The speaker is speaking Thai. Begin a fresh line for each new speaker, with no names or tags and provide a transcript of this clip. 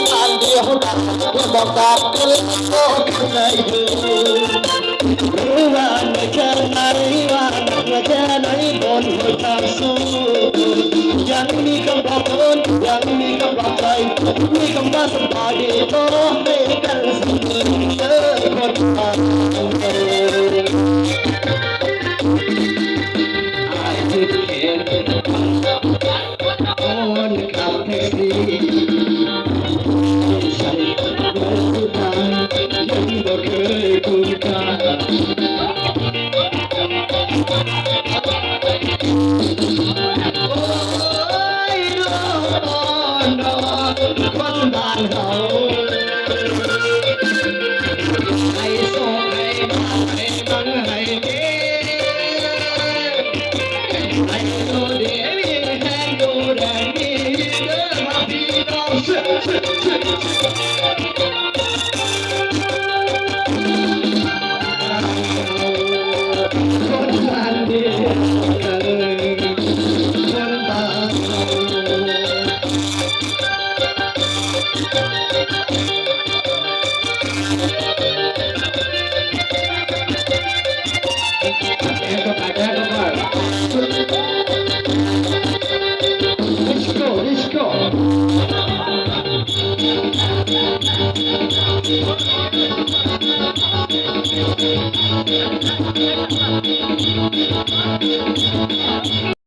ผ่านเดียวกันเพื่อบอกกับกันก็ข้างในเธอรู้ว่าไม่แค่ไหนว่าไม่แค่ไหนบนหัวใจสู้ยังมีคำบอกคนยังมีคำบอกใจมีคำว่าสบายดีก็ให้กันเสมอเจอคนผ่านเธอ I did care on capacity ใช่เมื่อสุดท้ายยังบ่เคยคุ้มค่าโอ้ยนอนนอนคนบ้านเฮาให้โชคให้มาให้บังให้เด้ให้ดูดีมีแห้งดูแดงมีเด้อมาพี่น้อง